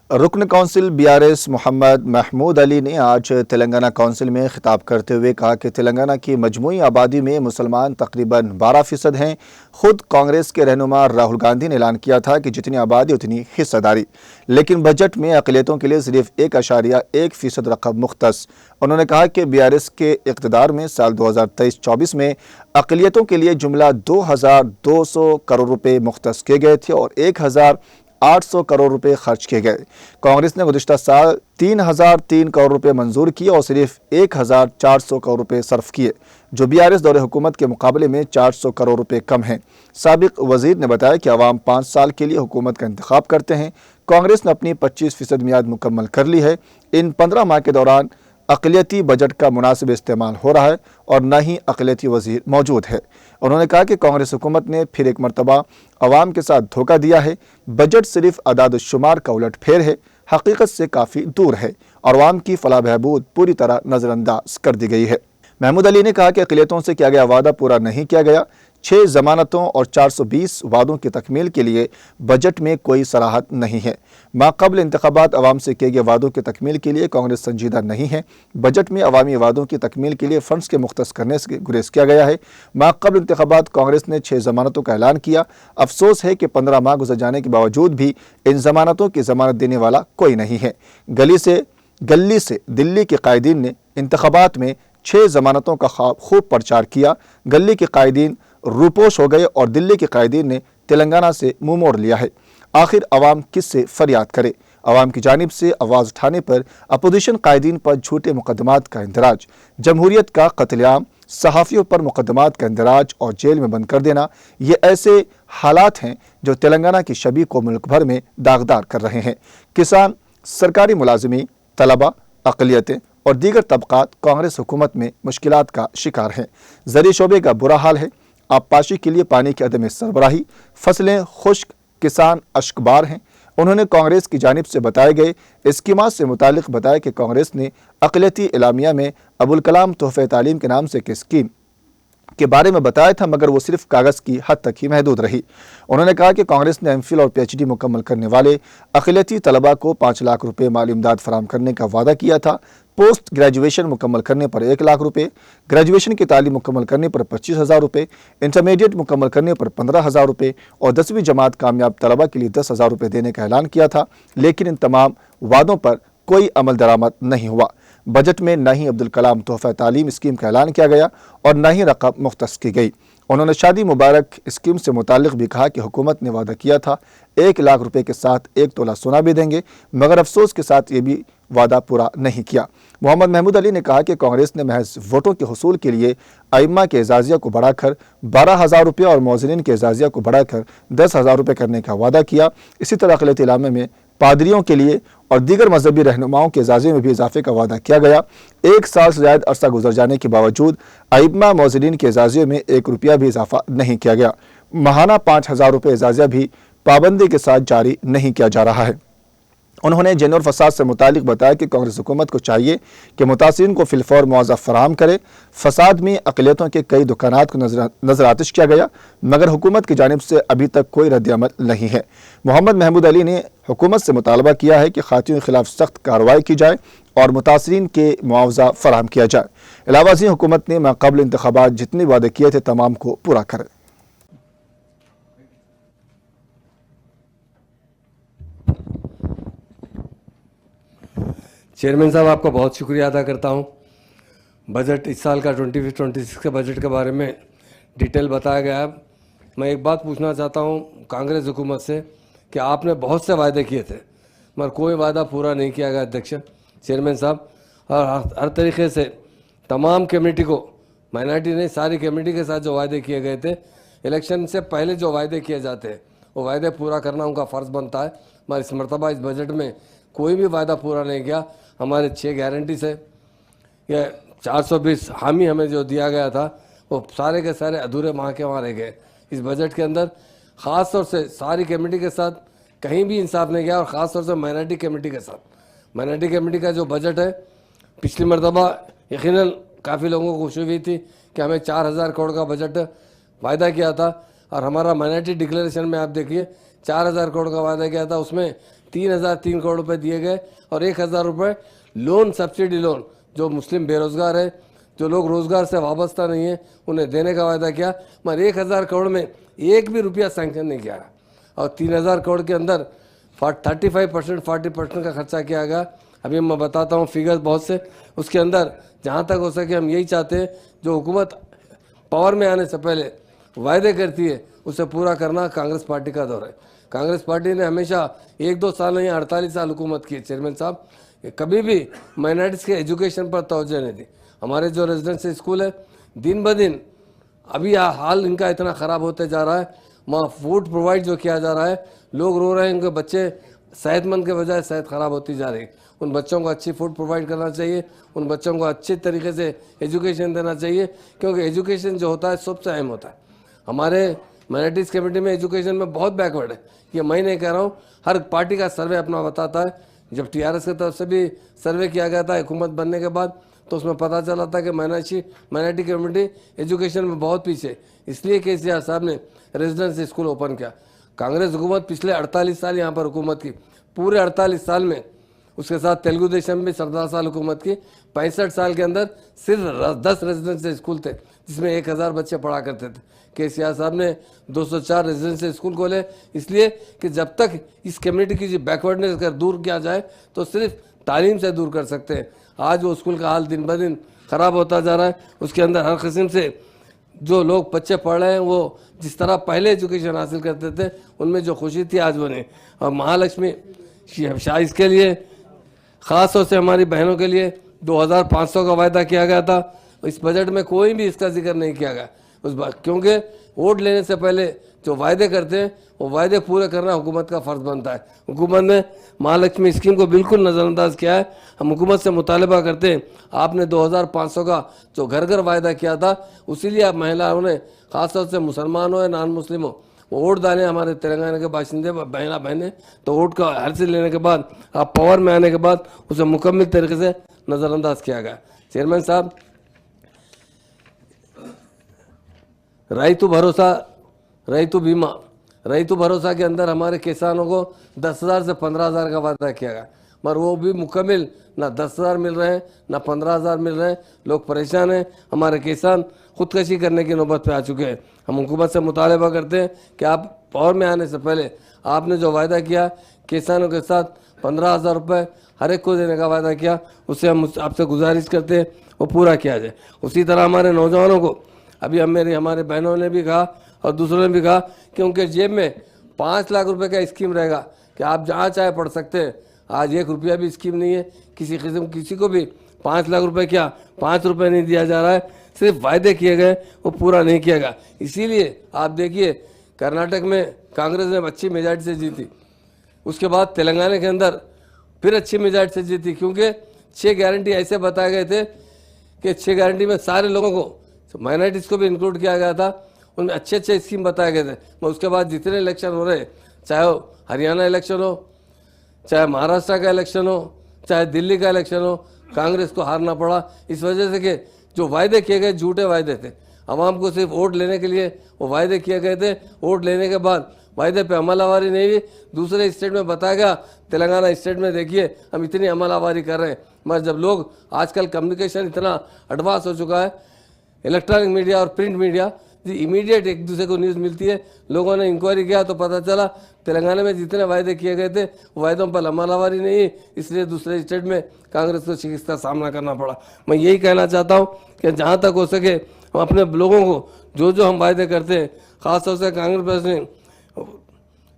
रुकन council BRS Mohammad Mahmood Ali ने आज तेलंगाना कौंसिल में खिताब करते हुए कहा कि तेलंगाना की मजमूई आबादी में मुसलमान तकरीबन 12% हैं। खुद कांग्रेस के रहनुमा राहुल गांधी ने ऐलान किया था कि जितनी आबादी उतनी हिस्सेदारी, लेकिन बजट में अक़लियतों के लिए सिर्फ 1.1% रकम मुख्तस। उन्होंने कहा कि बीआरएस के इक़्तिदार में साल 2023-24 में अक़लियतों के लिए जुमला 2200 करोड़ रुपये मुख्तस किए गए थे और 1800 करोड़ रुपए खर्च किए गए। कांग्रेस ने गुज़िश्ता साल 3003 करोड़ रुपए मंजूर किए और सिर्फ 1400 करोड़ रुपए सर्फ किए, जो बीआरएस दौरे हुकूमत के मुकाबले में 400 करोड़ रुपए कम हैं। साबिक वजीर ने बताया कि अवाम 5 साल के लिए हुकूमत का इंतखाब करते हैं। कांग्रेस ने अपनी 25% मियाद मुकम्मल कर ली है। इन 15 माह के दौरान अक़लियती बजट का मुनासिब इस्तेमाल हो रहा है और न ही अक़लियती वज़ीर मौजूद है। उन्होंने कहा कि कांग्रेस हुकूमत ने फिर एक मरतबा अवाम के साथ धोखा दिया है। बजट सिर्फ अदाद-उश-शुमार का उलट फेर है, हकीकत से काफ़ी दूर है और अवाम की फलाह बहबूद पूरी तरह नज़रअंदाज कर दी गई है। महमूद अली ने कहा कि अक़लियतों से किया गया वादा पूरा नहीं किया गया। 6 जमानतों और 420 वादों की तकमील के लिए बजट में कोई सराहत नहीं है। माक़बल इंतख़ाबात अवाम से किए गए वादों की तकमील के लिए कांग्रेस संजीदा नहीं है। बजट में अवामी वादों की तकमील के लिए फ़ंड्स के मुख्तस करने से गुरेज किया गया है। माक़बल इंतख़ाबात कांग्रेस ने 6 जमानतों का ऐलान किया। अफसोस है कि 15 माह गुजर जाने के बावजूद भी इन जमानतों की जमानत देने वाला कोई नहीं है। गली से दिल्ली के कायदीन ने इंतख़ाबात में 6 जमानतों का खूब प्रचार किया। गली के कायदीन रूपोश हो गए और दिल्ली के कायदीन ने तेलंगाना से मुंह मोड़ लिया है। आखिर अवाम किससे फरियाद करे? अवाम की जानिब से आवाज़ उठाने पर अपोजिशन कायदीन पर झूठे मुकदमात का इंदराज, जमहूरियत का कत्लेआम, सहाफ़ियों पर मुकदमात का इंदराज और जेल में बंद कर देना, ये ऐसे हालात हैं जो तेलंगाना की छवि को मुल्क भर में दागदार कर रहे हैं। किसान, सरकारी मुलाजिमी, तलबा, अक़लियतें और दीगर तबक़ात कांग्रेस हुकूमत में मुश्किलात का शिकार हैं। ज़री शोबे का बुरा हाल है। आबपाशी के लिए पानी की अदम सरबराही, फसलें खुश्क, किसान अश्कबार हैं। उन्होंने कांग्रेस की जानिब से बताए गए स्कीमात से मुतालिक बताया कि कांग्रेस ने अक़लियती इलामिया में अबुल कलाम तोहफ़े तालीम के नाम से एक स्कीम के बारे में बताया था, मगर वो सिर्फ कागज़ की हद तक ही महदूद रही। उन्होंने कहा कि कांग्रेस ने एमफिल और पीएचडी मुकम्मल करने वाले अक़लियती तलबा को 5 लाख रुपये माली इमदाद फराम करने का वादा किया था। पोस्ट ग्रेजुएशन मुकम्मल करने पर 1 लाख रुपये, ग्रेजुएशन की तालीम मुकम्मल करने पर 25,000 रुपये, इंटरमीडिएट मुकम्मल करने पर 15,000 रुपये और 10वीं जमात कामयाब तलबा के लिए 10,000 रुपये देने का ऐलान किया था। लेकिन इन तमाम वादों पर कोई अमल दरामद नहीं हुआ। बजट में न ही अब्दुल कलाम तोहफ़ा तालीम स्कीम का ऐलान किया गया और न ही रकम मुख्तस की गई। उन्होंने शादी मुबारक स्कीम से मुतालिक भी कहा कि हुकूमत ने वादा किया था 1 लाख रुपये के साथ 1 तोला सोना भी देंगे, मगर अफसोस के साथ ये भी वादा पूरा नहीं किया। मोहम्मद महमूद अली ने कहा कि कांग्रेस ने महज वोटों के हुसूल के लिए आइम्मा के एजाज़िया को बढ़ाकर 12,000 रुपये और मौज़िनीन के एजाज़िया को बढ़ाकर 10,000 रुपये करने का वादा किया। इसी तरह अक़लियती इलामे में पादरियों के लिए और दीगर मजहबी रहनुमाओं के एजाज़े में भी इजाफे का वादा किया गया। 1 साल से ज़्यादा अरसा गुजर जाने के बावजूद आइम्मा मौज़िनीन के एजाज़े में 1 रुपया भी इजाफा नहीं किया गया। माहाना 5,000 रुपये एजाज़िया भी पाबंदी के साथ जारी नहीं किया जा रहा है। उन्होंने जन और फसाद से मुतालिक बताया कि कांग्रेस हुकूमत को चाहिए कि मुतासिरीन को फिलफौर मुआवजा फराहम करे। फसाद में अक़लियतों के कई दुकानात को नजर आतिश किया गया, मगर हुकूमत की जानिब से अभी तक कोई रद्द-ए-अमल नहीं है। मोहम्मद महमूद अली ने हुकूमत से मुतालबा किया है कि खातियों के खिलाफ सख्त कार्रवाई की जाए और मुतासिरीन के मुआवजा फराहम किया जाए। अलावा ज़ी हुकूमत ने माक़बल इंतख़ाबात जितने वादे किए थे तमाम को पूरा करे। चेयरमैन साहब, आपका बहुत शुक्रिया अदा करता हूं। बजट इस साल का 25-26 के बजट के बारे में डिटेल बताया गया है। मैं एक बात पूछना चाहता हूं कांग्रेस हुकूमत से कि आपने बहुत से वायदे किए थे मगर कोई वादा पूरा नहीं किया गया अध्यक्ष चेयरमैन साहब, और हर तरीके से तमाम कमेटी को, माइनॉरिटी नहीं सारी कमेटी के साथ जो वायदे किए गए थे, इलेक्शन से पहले जो वायदे किए जाते हैं वो वायदे पूरा करना उनका फ़र्ज़ बनता है। मगर इस मरतबा इस बजट में कोई भी वायदा पूरा नहीं किया। हमारे 6 गारंटी से या 420 हामी हमें जो दिया गया था वो सारे के सारे अधूरे माह के वहाँ रह गए। इस बजट के अंदर ख़ास तौर से सारी कमेटी के साथ कहीं भी इंसाफ नहीं किया और ख़ास तौर से माइनॉरिटी कमेटी के साथ। माइनॉरिटी कमेटी का जो बजट है, पिछली मरतबा यकीनन काफ़ी लोगों को खुशी हुई थी कि हमें 4,000 करोड़ का बजट वायदा किया था और हमारा माइनॉरिटी डिक्लेरेशन में आप देखिए 4,000 करोड़ का वायदा किया था, उसमें 3,003 करोड़ रुपए दिए गए और 1,000 रुपये लोन, सब्सिडी लोन, जो मुस्लिम बेरोजगार है, जो लोग रोजगार से वाबस्ता नहीं है, उन्हें देने का वायदा किया। मगर 1,000 करोड़ में एक भी रुपया सैंक्शन नहीं किया गया और 3,000 करोड़ के अंदर 35%, 40% का खर्चा किया गया। अभी मैं बताता हूँ फिगर्स बहुत से। उसके अंदर जहाँ तक हो सके हम यही चाहते हैं, जो हुकूमत पावर में आने से पहले वायदे करती है उसे पूरा करना कांग्रेस पार्टी का दौर है। कांग्रेस पार्टी ने हमेशा 1-2 साल नहीं 48 साल हुकूमत की। चेयरमैन साहब, कभी भी माइनॉरिटीज़ के एजुकेशन पर तवज्जो नहीं दी। हमारे जो रेजिडेंशियल स्कूल है, दिन ब दिन अभी हाल इनका इतना ख़राब होते जा रहा है। वहाँ फूड प्रोवाइड जो किया जा रहा है, लोग रो रहे हैं, उनके बच्चे सेहतमंद के बजाय सेहत ख़राब होती जा रही है। उन बच्चों को अच्छी फूड प्रोवाइड करना चाहिए, उन बच्चों को अच्छे तरीके से एजुकेशन देना चाहिए, क्योंकि एजुकेशन जो होता है सबसे अहम होता है। हमारे माइनॉरिटीज़ कमेटी में एजुकेशन में बहुत बैकवर्ड है। ये मैं नहीं कह रहा हूँ, हर पार्टी का सर्वे अपना बताता है। जब टीआरएस की तरफ से भी सर्वे किया गया था हुकूमत बनने के बाद, तो उसमें पता चला था कि माइनॉरिटी कम्युनिटी एजुकेशन में बहुत पीछे, इसलिए केसीआर साहब ने रेजिडेंशियल स्कूल ओपन किया। कांग्रेस हुकूमत पिछले 48 साल यहाँ पर हुकूमत की, पूरे 48 साल में उसके साथ तेलुगु देशम भी 17 साल हुकूमत की। 65 साल के अंदर सिर्फ 10 रेजिडेंशियल स्कूल थे जिसमें 1,000 बच्चे पढ़ा करते थे। केसीआर साहब ने 204 रेजिडेंशियल स्कूल खोले, इसलिए कि जब तक इस कम्युनिटी की जो बैकवर्डनेस अगर दूर किया जाए तो सिर्फ तालीम से दूर कर सकते हैं। आज वो स्कूल का हाल दिन ब दिन ख़राब होता जा रहा है। उसके अंदर हर किस्म से जो लोग बच्चे पढ़ रहे हैं, वो जिस तरह पहले एजुकेशन हासिल करते थे उनमें जो खुशी थी आज वो नहीं। और महालक्ष्मी शाइज के लिए, ख़ास तौर से हमारी बहनों के लिए 2,500 का वायदा किया गया था। इस बजट में कोई भी इसका जिक्र नहीं किया गया उस बात, क्योंकि वोट लेने से पहले जो वायदे करते हैं वो वायदे पूरे करना हुकूमत का फ़र्ज़ बनता है। हुकूमत ने महालक्ष्मी स्कीम को बिल्कुल नज़रअंदाज किया है। हम हुकूमत से मुतालबा करते हैं, आपने 2,500 का जो घर घर वायदा किया था, उसीलिए आप महिलाओं ने, ख़ासतौर से मुसलमान हो या नॉन मुस्लिम हो, वो वोट डालें। हमारे तेलंगाना के बाशिंदे बहनें तो वोट का हासिल लेने के बाद, आप पावर में आने के बाद उसे मुकम्मल तरीके से नज़रअंदाज किया गया। चेयरमैन साहब, రైతు भरोसा, రైతु बीमा, రైతु भरोसा के अंदर हमारे किसानों को 10,000 से 15,000 का वादा किया गया, मगर वो भी मुकम्मल ना 10,000 मिल रहे हैं ना 15,000 मिल रहे हैं। लोग परेशान हैं। हमारे किसान खुदकशी करने की नौबत पे आ चुके हैं। हम हुकूमत से मुतालबा करते हैं कि आप पावर में आने से पहले आपने जो वायदा किया किसानों के साथ 15,000 रुपये हर एक को देने का वायदा किया, उससे हम आपसे गुजारिश करते हैं वो पूरा किया जाए। उसी तरह हमारे नौजवानों को, अभी हमारे बहनों ने भी कहा और दूसरों ने भी कहा कि उनके जेब में 5 लाख रुपए का स्कीम रहेगा कि आप जहाँ चाहे पढ़ सकते हैं। आज 1 रुपया भी स्कीम नहीं है। किसी को भी 5 लाख रुपए क्या 5 रुपये नहीं दिया जा रहा है। सिर्फ वायदे किए गए, वो पूरा नहीं किया गया। इसीलिए आप देखिए, कर्नाटक में कांग्रेस ने अच्छी मेजॉरिटी से जीती, उसके बाद तेलंगाना के अंदर फिर अच्छी मेजॉरिटी से जीती, क्योंकि 6 गारंटी ऐसे बताए गए थे कि 6 गारंटी में सारे लोगों को, माइनॉरिटीज़ को भी इंक्लूड किया गया था। उनमें अच्छे अच्छे स्कीम बताए गए थे। मगर उसके बाद जितने इलेक्शन हो रहे, चाहे वो हरियाणा इलेक्शन हो, चाहे महाराष्ट्र का इलेक्शन हो, चाहे दिल्ली का इलेक्शन हो, कांग्रेस को हारना पड़ा। इस वजह से कि जो वायदे किए गए झूठे वायदे थे। आवाम को सिर्फ वोट लेने के लिए वो वायदे किए गए थे। वोट लेने के बाद वायदे पे अमलावरी नहीं हुई। दूसरे स्टेट में बताया गया, तेलंगाना स्टेट में देखिए हम इतनी अमलावरी कर रहे हैं। मगर जब लोग, आजकल कम्युनिकेशन इतना एडवांस हो चुका है, इलेक्ट्रॉनिक मीडिया और प्रिंट मीडिया, इमीडिएट एक दूसरे को न्यूज़ मिलती है। लोगों ने इंक्वायरी किया तो पता चला तेलंगाना में जितने वायदे किए गए थे वो वायदों पर अमलावरी नहीं, इसलिए दूसरे स्टेट में कांग्रेस को शिकस्त का सामना करना पड़ा। मैं यही कहना चाहता हूँ कि जहाँ तक हो सके हम अपने लोगों को जो हम वायदे करते हैं, ख़ासतौर से कांग्रेस ने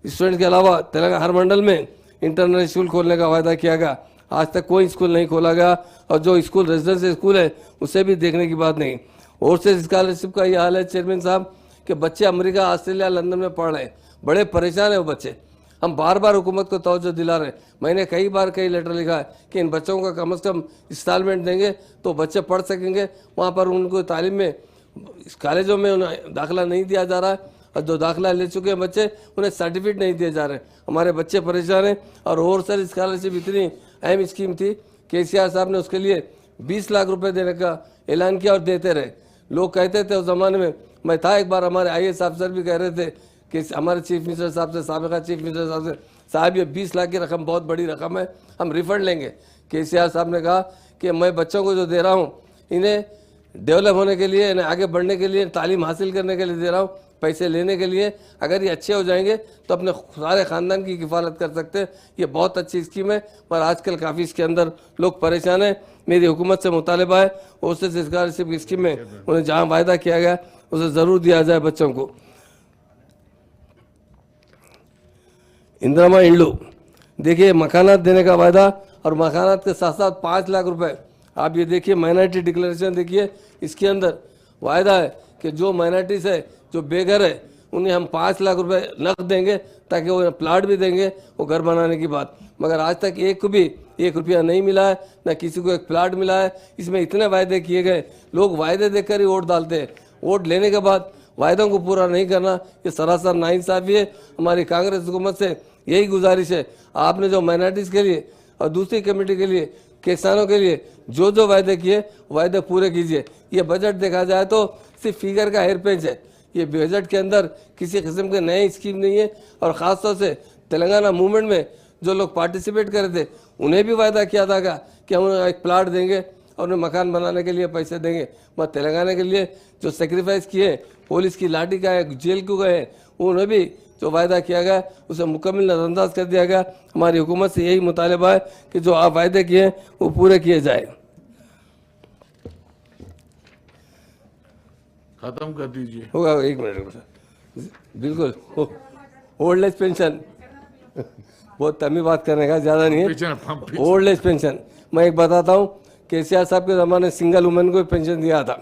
स्टूडेंट के अलावा तेलंगाना हर मंडल में इंटरनेट स्कूल खोलने का वायदा किया गया। आज तक कोई स्कूल नहीं खोला गया, और जो स्कूल रेजिडेंशियल स्कूल है उसे भी देखने की बात नहीं। और से स्कॉलरशिप का ये हाल है चेयरमैन साहब कि बच्चे अमेरिका, ऑस्ट्रेलिया, लंदन में पढ़ रहे हैं, बड़े परेशान है वो बच्चे। हम बार बार हुकूमत को तवज्जो दिला रहे हैं। मैंने कई लेटर लिखा है कि इन बच्चों का कम से कम इंस्टॉलमेंट देंगे तो बच्चे पढ़ सकेंगे। वहाँ पर उनको तालीम में, कॉलेजों में उन्हें दाखिला नहीं दिया जा रहा है, और जो दाखिला ले चुके हैं बच्चे उन्हें सर्टिफिकेट नहीं दिए जा रहे। हमारे बच्चे परेशान हैं। और सर स्कॉलरशिप इतनी अहम स्कीम थी, केसीआर साहब ने उसके लिए 20 लाख रुपए देने का ऐलान किया और देते रहे। लोग कहते थे उस ज़माने में, मैं था एक बार, हमारे IAS अफसर भी कह रहे थे कि हमारे चीफ मिनिस्टर साहब से, साबिका चीफ मिनिस्टर साहब से साहब ये 20 लाख की रकम बहुत बड़ी रकम है, हम रिफंड लेंगे। केसीआर साहब ने कहा कि मैं बच्चों को जो दे रहा हूँ इन्हें डेवलप होने के लिए, इन्हें आगे बढ़ने के लिए, तालीम हासिल करने के लिए दे रहा हूँ, पैसे लेने के लिए। अगर ये अच्छे हो जाएंगे तो अपने सारे ख़ानदान की किफ़ालत कर सकते हैं। ये बहुत अच्छी स्कीम है, पर आजकल काफ़ी इसके अंदर लोग परेशान हैं। मेरी हुकूमत से मुतालिबा है ओवरसीज़ स्कॉलरशिप स्कीम में उन्हें जहाँ वायदा किया गया उसे ज़रूर दिया जाए बच्चों को। इंदिरा इंड्लू, देखिए मकानात देने का वायदा और मकानात के साथ साथ 5 लाख रुपए। आप ये देखिए माइनॉरिटी डिक्लेरेशन देखिए, इसके अंदर वायदा है कि जो माइनॉरिटीज़ है, जो बेघर है, उन्हें हम 5 लाख रुपए नकद देंगे ताकि वो प्लाट भी देंगे वो घर बनाने की बात। मगर आज तक एक को भी 1 रुपया नहीं मिला है, ना किसी को एक प्लाट मिला है। इसमें इतने वायदे किए गए, लोग वायदे देकर ही वोट डालते हैं, वोट लेने के बाद वायदों को पूरा नहीं करना, ये सरासर नाइंसाफ़ी है। हमारी कांग्रेस हुकूमत से यही गुजारिश है, आपने जो माइनॉरिटीज़ के लिए और दूसरी कमेटी के लिए, किसानों के लिए जो जो वायदे किए वायदे पूरे कीजिए। ये बजट देखा जाए तो सिर्फ फिगर का हेर पेंच है। ये बजट के अंदर किसी किस्म के नए स्कीम नहीं है। और ख़ास तौर से तेलंगाना मूवमेंट में जो लोग पार्टिसिपेट कर रहे थे उन्हें भी वायदा किया था कि हम उन्हें एक प्लाट देंगे और उन्हें मकान बनाने के लिए पैसे देंगे। मगर तेलंगाना के लिए जो सेक्रीफाइस किए, पुलिस की लाठी का है, जेल को गए, उन्हें भी जो वायदा किया गया उसे मुकम्मल नज़रअंदाज कर दिया गया। हमारी हुकूमत से यही मुतालिबा है कि जो आप वायदे किए वो पूरे किए जाए। खत्म कर दीजिए। होगा 1 मिनट, बिल्कुल। ओल्ड एज पेंशन, बहुत तमी बात करने का, ज़्यादा नहीं है। ओल्ड एज पेंशन मैं एक बताता हूँ, केसीआर साहब के ज़माने सिंगल वुमेन को पेंशन दिया था,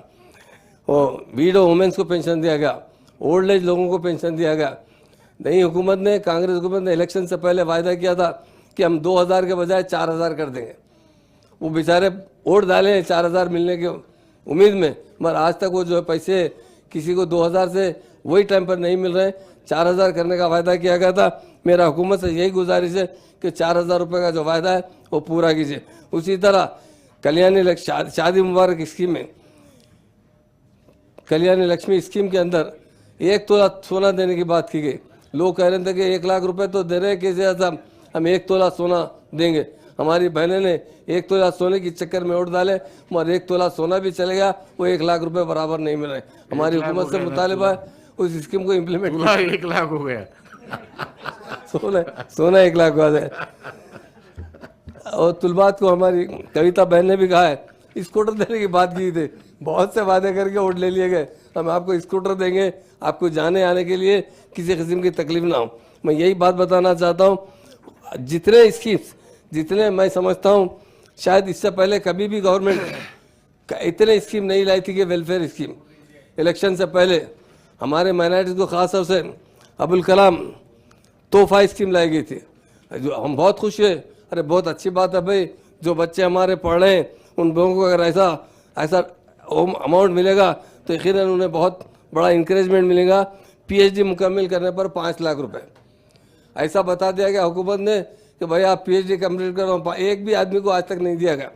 और वीडो वुमेन्स को पेंशन दिया गया, ओल्ड एज लोगों को पेंशन दिया गया। नई हुकूमत ने, कांग्रेस हुकूमत ने इलेक्शन से पहले वायदा किया था कि हम 2000 के बजाय 4000 कर देंगे। वो बेचारे वोट डाले 4000 मिलने की उम्मीद में, मगर आज तक वो जो है पैसे किसी को 2000 से वही टाइम पर नहीं मिल रहे। 4000 करने का वायदा किया गया था। मेरा हुकूमत से यही गुजारिश है कि 4000 रुपये का जो वायदा है वो पूरा कीजिए। उसी तरह कल्याणी शादी मुबारक स्कीम में, कल्याणी लक्ष्मी स्कीम के अंदर 1 तोला सोना देने की बात की गई। लोग कह रहे थे कि 1 लाख रुपए तो दे रहे हैं कैसे साहब, हम 1 तोला सोना देंगे। हमारी बहनें ने 1 तोला सोने के चक्कर में वोट डाले, मगर 1 तोला सोना भी चले गया, वो 1 लाख रुपए बराबर नहीं मिल रहे। हमारी हुकूमत से मुतालिबा है उस स्कीम को इम्प्लीमेंट। 1 लाख हो गया सोना 1 लाख हुआ है। और तुलबात को हमारी कविता बहन ने भी कहा है, स्कूटर देने की बात की थी, बहुत से वादे करके वोट ले लिए गए। हम आपको स्कूटर देंगे, आपको जाने आने के लिए किसी किस्म की तकलीफ ना हो। मैं यही बात बताना चाहता हूँ, जितने स्कीम्स, जितने मैं समझता हूँ शायद इससे पहले कभी भी गवर्नमेंट इतने स्कीम नहीं लाई थी कि वेलफेयर स्कीम। इलेक्शन से पहले हमारे माइनॉरिटीज़ को खास तौर से अबुल कलाम तोहफा स्कीम लाई गई थी, जो हम बहुत खुश है। अरे बहुत अच्छी बात है भाई, जो बच्चे हमारे पढ़ रहे हैं उन लोगों को अगर ऐसा अमाउंट मिलेगा तो यकीनन उन्हें बहुत बड़ा इंकरेजमेंट मिलेगा। पीएचडी मुकम्मल करने पर 5 लाख रुपए ऐसा बता दिया गया हुकूमत ने कि भाई आप पीएचडी कंप्लीट करो, एक भी आदमी को आज तक नहीं दिया गया।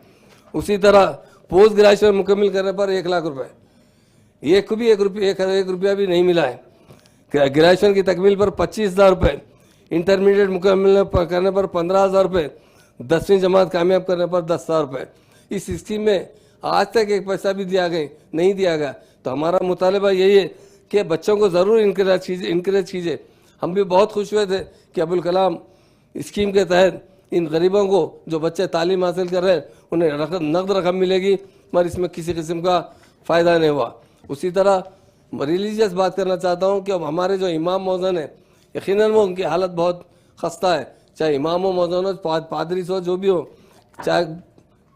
उसी तरह पोस्ट ग्रेजुएशन मुकम्मल करने पर 1 लाख रुपए, एक को भी 1 रुपया भी नहीं मिला है। ग्रेजुएशन की तकमील पर 25,000 रुपये, इंटरमीडिएट मुकम्मल करने पर 15,000 रुपये, 10वीं जमात कामयाब करने पर 10,000 रुपये। इस स्कीम में आज तक एक पैसा भी नहीं दिया गया। तो हमारा मुतालिबा यही है कि बच्चों को ज़रूर इंकरेज कीजिए। हम भी बहुत खुश हुए थे कि अबुल कलाम स्कीम के तहत इन गरीबों को जो बच्चे तालीम हासिल कर रहे हैं उन्हें नकद रकम मिलेगी, मगर इसमें किसी किस्म का फ़ायदा नहीं हुआ। उसी तरह रिलीजियस बात करना चाहता हूँ कि अब हमारे जो इमाम मौज़न है, यकीनन वो उनकी हालत बहुत खस्ता है, चाहे इमाम हो, मौज़न हो, पादरी हो, जो भी हो, चाहे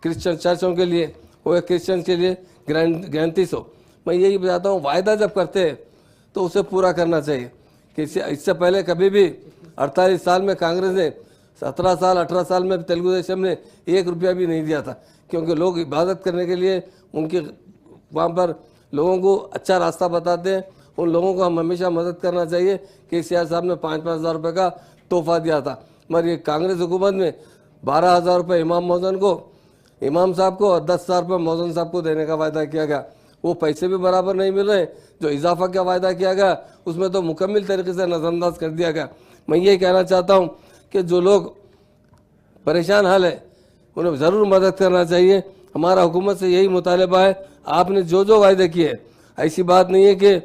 क्रिश्चियन चर्चों के लिए हो या क्रिश्चियन के लिए ग्रंथिस हो। मैं यही बताता हूँ, वायदा जब करते हैं तो उसे पूरा करना चाहिए। कि इससे पहले कभी भी 48 साल में कांग्रेस ने, 17 साल 18 साल में तेलुगु देशम ने 1 रुपया भी नहीं दिया था, क्योंकि लोग इबादत करने के लिए उनके वहाँ पर लोगों को अच्छा रास्ता बताते हैं। उन लोगों को हम हमेशा मदद करना चाहिए। केसीआर साहब ने 5-5 हज़ार रुपये का तोहफा दिया था, मगर ये कांग्रेस हुकूमत में 12,000 रुपये इमाम मौज़न को, इमाम साहब को, और 10,000 रुपये मौज़न साहब को देने का वायदा किया गया। वो पैसे भी बराबर नहीं मिल रहे। जो इजाफा का वायदा किया गया उसमें तो मुकम्मल तरीके से नज़रअंदाज कर दिया गया। मैं ये कहना चाहता हूँ कि जो लोग परेशान हाल है उन्हें ज़रूर मदद करना चाहिए। हमारा हुकूमत से यही मुतालबा है, आपने जो जो वायदे किए, ऐसी बात नहीं है कि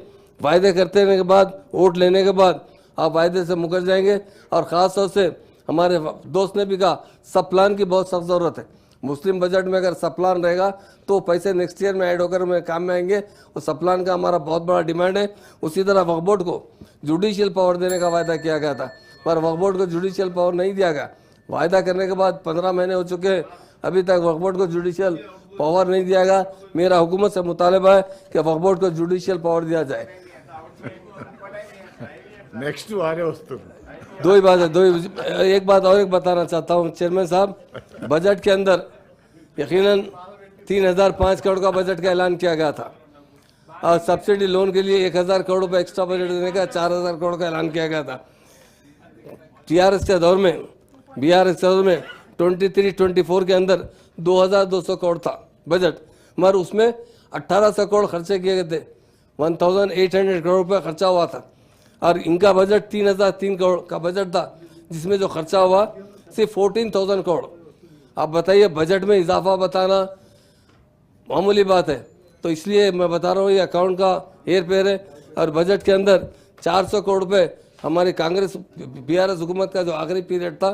वायदे करते रहने के बाद, वोट लेने के बाद आप वायदे से मुकर जाएंगे। और ख़ास तौर से हमारे दोस्त ने भी कहा सब प्लान की बहुत सख्त ज़रूरत है। मुस्लिम बजट में अगर सब प्लान रहेगा तो पैसे नेक्स्ट ईयर में ऐड होकर में काम में आएंगे, और सब प्लान का हमारा बहुत बड़ा डिमांड है। उसी तरह वक्फ बोर्ड को जुडिशियल पावर देने का वायदा किया गया था, पर वक्फ बोर्ड को जुडिशियल पावर नहीं दिया गया। वायदा करने के बाद 15 महीने हो चुके हैं, अभी तक वक्फ बोर्ड को जुडिशियल पावर नहीं दिया गया। मेरा हुकूमत से मुतालबा है कि वक्फ बोर्ड को जुडिशियल पावर दिया जाए। नेक्स्ट आ रहे वस्तु दो ही बात है, एक बात और एक बताना चाहता हूँ चेयरमैन साहब, बजट के अंदर यकीनन 3005 करोड़ का बजट का ऐलान किया गया था, और सब्सिडी लोन के लिए 1000 करोड़ रुपये एक्स्ट्रा बजट देने का 4000 करोड़ का ऐलान किया गया था। टीआरएस के दौर में, बीआरएस के दौर में 23-24 के अंदर 2200 करोड़ था बजट, मगर उसमें 1800 करोड़ खर्चे किए गए थे, 1800 करोड़ रुपये खर्चा हुआ था। और इनका बजट 3003 करोड़ का बजट था, जिसमें जो खर्चा हुआ सिर्फ 14000 करोड़। आप बताइए, बजट में इजाफा बताना मामूली बात है, तो इसलिए मैं बता रहा हूँ ये अकाउंट का हेर फेर है। और बजट के अंदर 400 करोड़ रुपये हमारी कांग्रेस बीआरएस हुकूमत का जो आखिरी पीरियड था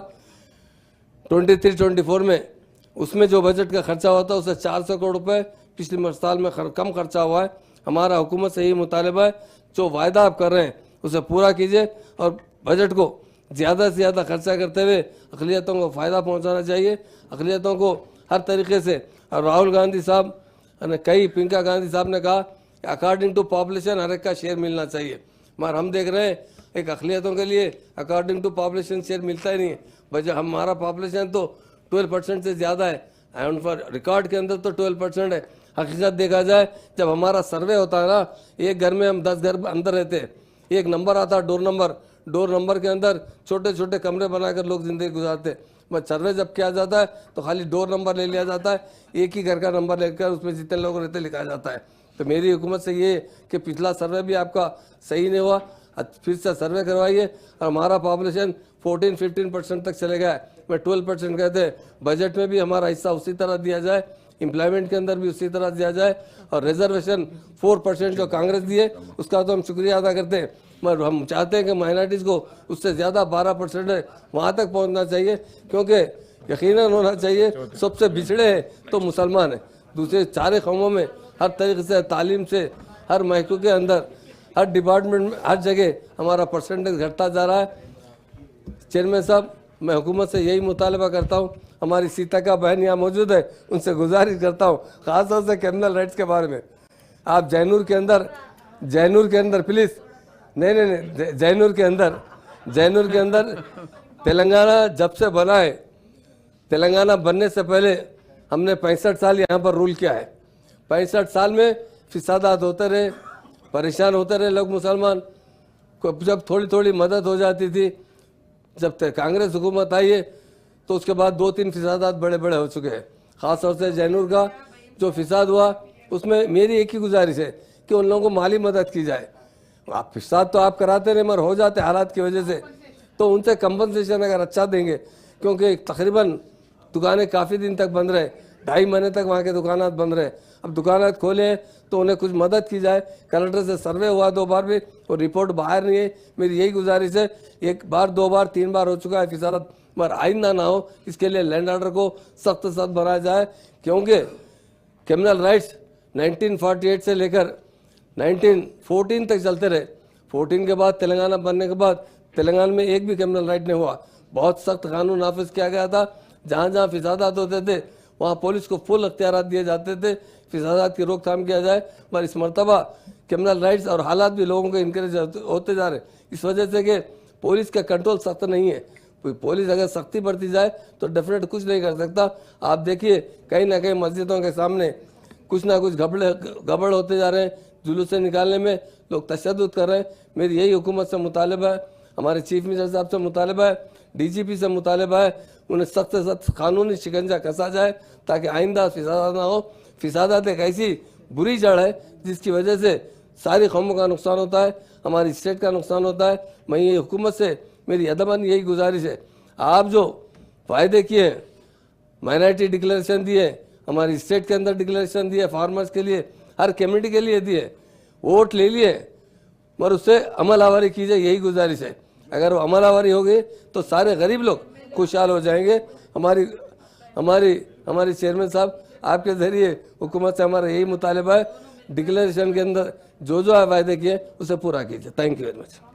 23-24 में, उसमें जो बजट का खर्चा हुआ था उससे 400 करोड़ रुपये पिछले साल में कम खर्चा हुआ है। हमारा हुकूमत से यही मुतालबा है, जो वायदा आप कर रहे हैं उसे पूरा कीजिए, और बजट को ज़्यादा से ज़्यादा खर्चा करते हुए अक़लियतों को फ़ायदा पहुंचाना चाहिए, अक़लियतों को हर तरीके से। और राहुल गांधी साहब ने प्रियंका गांधी साहब ने कहा अकॉर्डिंग टू पॉपुलेशन हर एक का शेयर मिलना चाहिए, मगर हम देख रहे हैं एक अक़लियतों के लिए अकॉर्डिंग टू पॉपुलेशन शेयर मिलता ही नहीं है। बजट हमारा पॉपुलेशन तो 12% से ज़्यादा है, एंड फॉर रिकॉर्ड के अंदर तो 12% है। हकीकत देखा जाए, जब हमारा सर्वे होता है ना, एक घर में हम 10 घर अंदर रहते हैं, एक नंबर आता है डोर नंबर के अंदर छोटे छोटे कमरे बनाकर लोग ज़िंदगी गुजारते हैं। बस सर्वे जब किया जाता है तो खाली डोर नंबर ले लिया जाता है, एक ही घर का नंबर लेकर उसमें जितने लोग रहते लिखा जाता है। तो मेरी हुकूमत से ये कि पिछला सर्वे भी आपका सही नहीं हुआ, फिर से सर्वे करवाइए। और हमारा पॉपुलेशन 14-15% तक चले गया है, मैं 12% कहते, बजट में भी हमारा हिस्सा उसी तरह दिया जाए, एम्प्लॉयमेंट के अंदर भी उसी तरह दिया जाए। और रिजर्वेशन 4% जो कांग्रेस दिए उसका तो हम शुक्रिया अदा करते हैं, मगर हम चाहते हैं कि माइनॉरिटीज़ को उससे ज़्यादा 12% है वहाँ तक पहुँचना चाहिए, क्योंकि यकीनन होना चाहिए सबसे बिछड़े हैं तो मुसलमान हैं। दूसरे सारे कौमों में हर तरीके से, तालीम से, हर महकमे के अंदर, हर डिपार्टमेंट में, हर जगह हमारा परसेंटेज घटता जा रहा है। चेयरमैन साहब, मैं हुकूमत से यही मुतालबा करता हूँ, हमारी सीता का बहन यहाँ मौजूद है, उनसे गुजारिश करता हूँ ख़ास तौर से क्रिमिनल राइट्स के बारे में। आप जैनूर के अंदर प्लीज़, नहीं, जैनूर के अंदर तेलंगाना जब से बना है, तेलंगाना बनने से पहले हमने 65 साल यहाँ पर रूल किया है। 65 साल में फिसादात होते रहे, परेशान होते रहे लोग मुसलमान को। जब थोड़ी थोड़ी मदद हो जाती थी, जब तक कांग्रेस हुकूमत आई है तो उसके बाद 2-3 फिसादात बड़े बड़े हो चुके हैं। ख़ास तौर से जैनूर का जो फिसाद हुआ, उसमें मेरी एक ही गुजारिश है कि उन लोगों को माली मदद की जाए। आप फिसाद तो आप कराते रहे, मगर हो जाते हालात की वजह से, तो उनसे कंपनसेशन अगर अच्छा देंगे, क्योंकि तकरीबन दुकानें काफ़ी दिन तक बंद रहे, 2.5 महीने तक वहाँ के दुकानात बंद रहे। अब दुकानात खोले तो उन्हें कुछ मदद की जाए। कलेक्टर से सर्वे हुआ 2 बार भी, और रिपोर्ट बाहर नहीं है। मेरी यही गुजारिश है, 1 बार 2 बार 3 बार हो चुका है फिसाद, मगर आइंदा ना हो, इसके लिए लैंड ऑर्डर को सख्त बनाया जाए, क्योंकि क्रिमिनल राइट्स 1948 से लेकर 1914 तक चलते रहे। 14 के बाद तेलंगाना बनने के बाद तेलंगाना में एक भी क्रिमिनल राइट नहीं हुआ। बहुत सख्त कानून नाफिज किया गया था, जहाँ जहाँ फिसादात होते थे वहाँ पुलिस को फुल अख्तियारात दिए जाते थे, फिसादात की रोकथाम किया जाए। पर इस मरतबा क्रिमिनल राइट्स और हालात भी लोगों के इनकरेज होते जा रहे, इस वजह से कि पुलिस का कंट्रोल सख्त नहीं है। पुलिस अगर सख्ती बढ़ती जाए तो डेफिनेट कुछ नहीं कर सकता। आप देखिए, कहीं ना कहीं मस्जिदों के सामने कुछ ना कुछ गड़बड़ होते जा रहे हैं, जुलूसें निकालने में लोग तशद्दुद कर रहे हैं। मेरी यही हुकूमत से मुतालबा है, हमारे चीफ मिनिस्टर साहब से मुतालबा है, डीजीपी से मुतालबा है, उन्हें सख्त से सख्त कानूनी शिकंजा कसा जाए, ताकि आइंदा फिसादात ना हो। फिसादात एक ऐसी बुरी जड़ है जिसकी वजह से सारी कौमों का नुकसान होता है, हमारी स्टेट का नुकसान होता है। मैं ये हुकूमत से मेरी अदबन यही गुजारिश है, आप जो वायदे किए, माइनॉरिटी डिक्लेरेशन दिए, हमारी स्टेट के अंदर डिक्लेरेशन दिए, फार्मर्स के लिए, हर कम्युनिटी के लिए दिए, वोट ले लिए, मगर उससे अमल आवारी कीजिए, यही गुजारिश है। अगर वो अमल आवारी होगी तो सारे गरीब लोग खुशहाल हो जाएंगे। हमारी चेयरमैन साहब, आपके जरिए हुकूमत से हमारा यही मुतालिबा है, डिक्लेरेशन के अंदर जो वायदे किए उसे पूरा कीजिए। Thank you very much.